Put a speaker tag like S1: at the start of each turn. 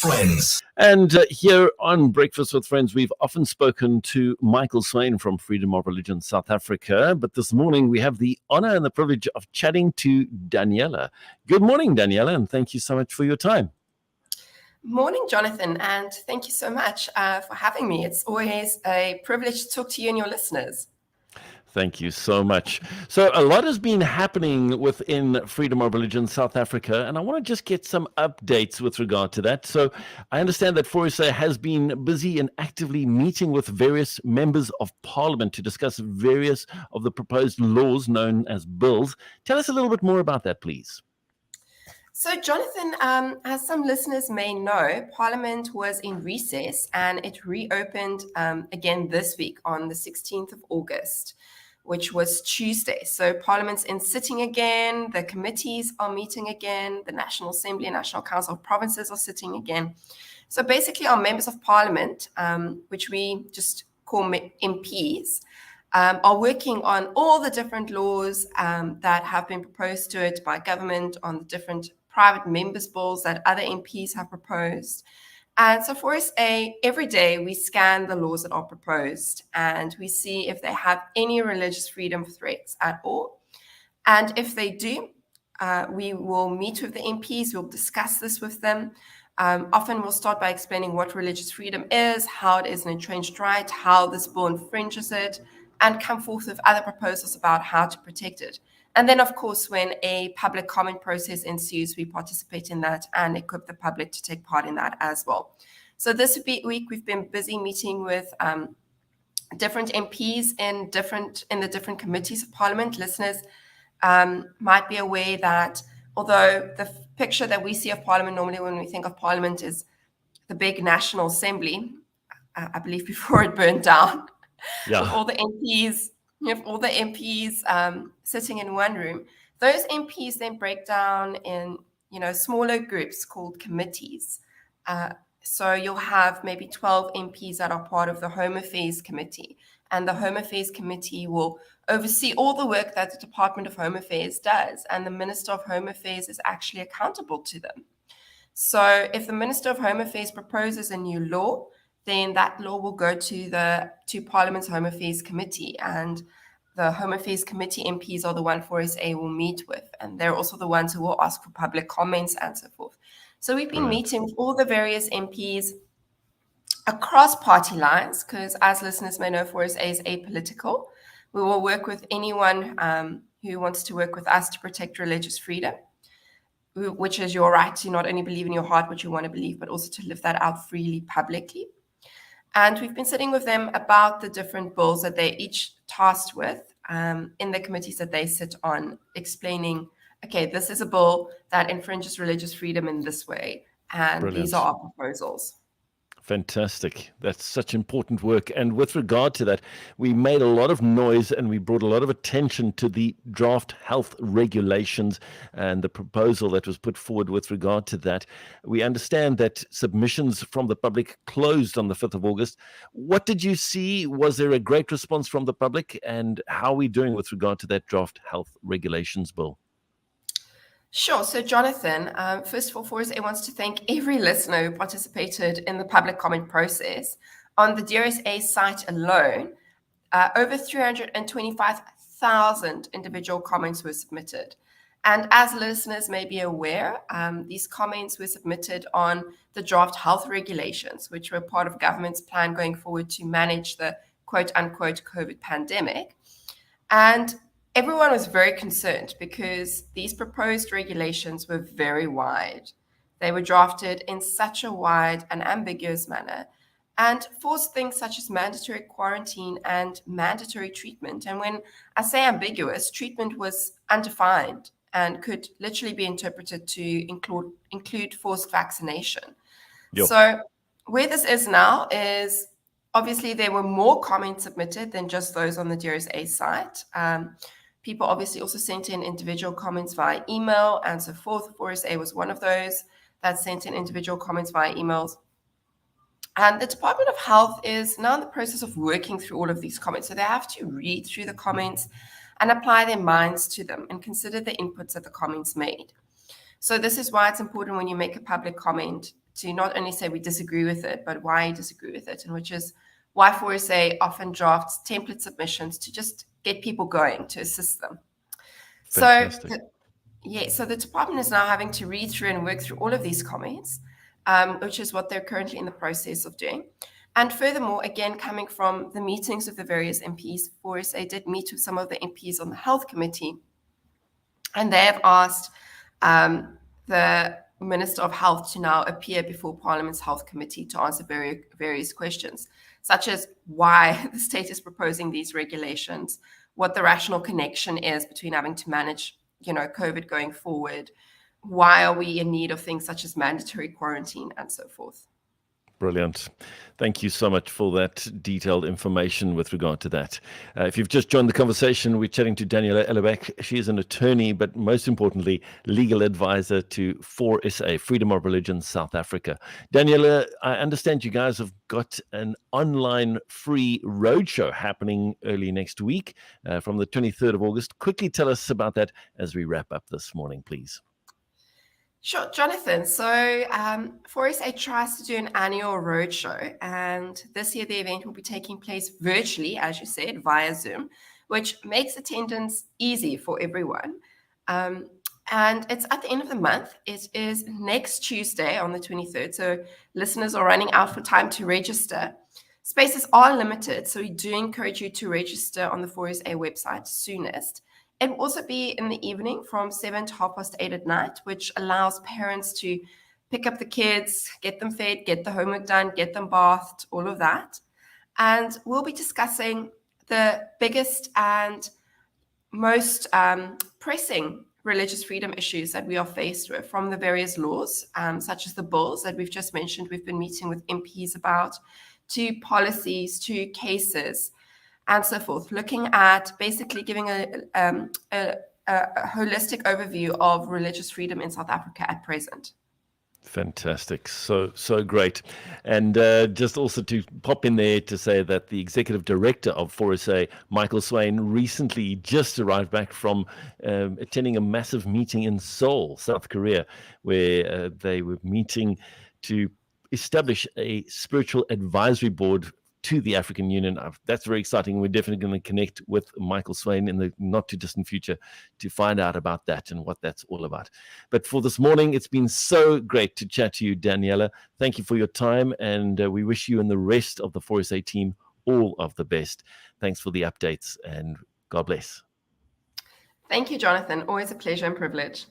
S1: Friends.
S2: And here on Breakfast with Friends, we've often spoken to Michael Swain from Freedom of Religion South Africa. But this morning, we have the honor and the privilege of chatting to Daniela. Good morning, Daniela, and thank you so much for your time.
S3: Morning, Jonathan, and thank you so much for having me. It's always a privilege to talk to you and your listeners.
S2: Thank you so much. So a lot has been happening within Freedom of Religion South Africa, and I want to just get some updates with regard to that. So I understand that 4SA has been busy and actively meeting with various members of parliament to discuss various of the proposed laws known as bills. Tell us a little bit more about that, please.
S3: So, Jonathan, as some listeners may know, Parliament was in recess and it reopened again this week on the 16th of August, which was Tuesday. So Parliament's in sitting again, the committees are meeting again, the National Assembly and National Council of Provinces are sitting again. So basically our members of Parliament, which we just call MPs, are working on all the different laws that have been proposed to it by government, on the different private members' bills that other MPs have proposed. And so for us, every day we scan the laws that are proposed and we see if they have any religious freedom threats at all. And if they do, we will meet with the MPs, we'll discuss this with them. Often we'll start by explaining what religious freedom is, how it is an entrenched right, how this bill infringes it, and come forth with other proposals about how to protect it. And then, of course, when a public comment process ensues, we participate in that and equip the public to take part in that as well. So this week, we've been busy meeting with different MPs in the different committees of Parliament. Listeners might be aware that although the picture that we see of Parliament normally when we think of Parliament is the big National Assembly, I believe before it burned down, with all the MPs. You have all the MPs sitting in one room. Those MPs then break down in, smaller groups called committees. So you'll have maybe 12 MPs that are part of the Home Affairs Committee. And the Home Affairs Committee will oversee all the work that the Department of Home Affairs does. And the Minister of Home Affairs is actually accountable to them. So if the Minister of Home Affairs proposes a new law, then that law will go to Parliament's Home Affairs Committee, and the Home Affairs Committee MPs are the one 4SA will meet with, and they're also the ones who will ask for public comments and so forth. So we've been meeting with all the various MPs across party lines, because as listeners may know, 4SA is apolitical. We will work with anyone who wants to work with us to protect religious freedom, which is your right to not only believe in your heart what you want to believe, but also to live that out freely publicly. And we've been sitting with them about the different bills that they're each tasked with in the committees that they sit on, explaining, okay, this is a bill that infringes religious freedom in this way, and
S2: Brilliant.
S3: These are our proposals.
S2: Fantastic. That's such important work. And with regard to that, we made a lot of noise and we brought a lot of attention to the draft health regulations and the proposal that was put forward with regard to that. We understand that submissions from the public closed on the 5th of August. What did you see? Was there a great response from the public? And how are we doing with regard to that draft health regulations bill?
S3: Sure. So, Jonathan, first of all, 4SA wants to thank every listener who participated in the public comment process. On the DRSA site alone, over 325,000 individual comments were submitted. And as listeners may be aware, these comments were submitted on the draft health regulations, which were part of government's plan going forward to manage the quote-unquote COVID pandemic. And everyone was very concerned because these proposed regulations were very wide. They were drafted in such a wide and ambiguous manner and forced things such as mandatory quarantine and mandatory treatment. And when I say ambiguous, treatment was undefined and could literally be interpreted to include forced vaccination. Yep. So where this is now is obviously there were more comments submitted than just those on the DRSA site. People obviously also sent in individual comments via email and so forth. 4SA was one of those that sent in individual comments via emails. And the Department of Health is now in the process of working through all of these comments. So they have to read through the comments and apply their minds to them and consider the inputs that the comments made. So this is why it's important when you make a public comment to not only say we disagree with it, but why you disagree with it, and which is why 4SA often drafts template submissions to just get people going, to assist them.
S2: Fantastic.
S3: So the department is now having to read through and work through all of these comments, which is what they're currently in the process of doing. And furthermore, again, coming from the meetings of the various MPs, 4SA did meet with some of the MPs on the Health Committee, and they have asked the Minister of Health to now appear before Parliament's Health Committee to answer various questions, such as why the state is proposing these regulations, what the rational connection is between having to manage, COVID going forward, why are we in need of things such as mandatory quarantine, and so forth.
S2: Brilliant. Thank you so much for that detailed information with regard to that. If you've just joined the conversation, we're chatting to Daniela Ellerbeck. She is an attorney, but most importantly, legal advisor to 4SA, Freedom of Religion South Africa. Daniela, I understand you guys have got an online free roadshow happening early next week from the 23rd of August. Quickly tell us about that as we wrap up this morning, please.
S3: Sure, Jonathan. So 4SA tries to do an annual roadshow, and this year the event will be taking place virtually, as you said, via Zoom, which makes attendance easy for everyone. And it's at the end of the month. It is next Tuesday on the 23rd, so listeners are running out for time to register. Spaces are limited, so we do encourage you to register on the 4SA website soonest. It will also be in the evening from 7 to 8:30 at night, which allows parents to pick up the kids, get them fed, get the homework done, get them bathed, all of that. And we'll be discussing the biggest and most pressing religious freedom issues that we are faced with, from the various laws, such as the bills that we've just mentioned, we've been meeting with MPs about, to policies, to cases, and so forth, looking at basically giving a holistic overview of religious freedom in South Africa at present.
S2: Fantastic. So great. And just also to pop in there to say that the executive director of 4SA, Michael Swain, recently just arrived back from attending a massive meeting in Seoul, South Korea, where they were meeting to establish a spiritual advisory board to the African Union. That's very exciting. We're definitely going to connect with Michael Swain in the not too distant future to find out about that and what that's all about. But for this morning, it's been so great to chat to you, Daniela. Thank you for your time, and we wish you and the rest of the 4SA team all of the best. Thanks for the updates, and God bless.
S3: Thank you, Jonathan. Always a pleasure and privilege.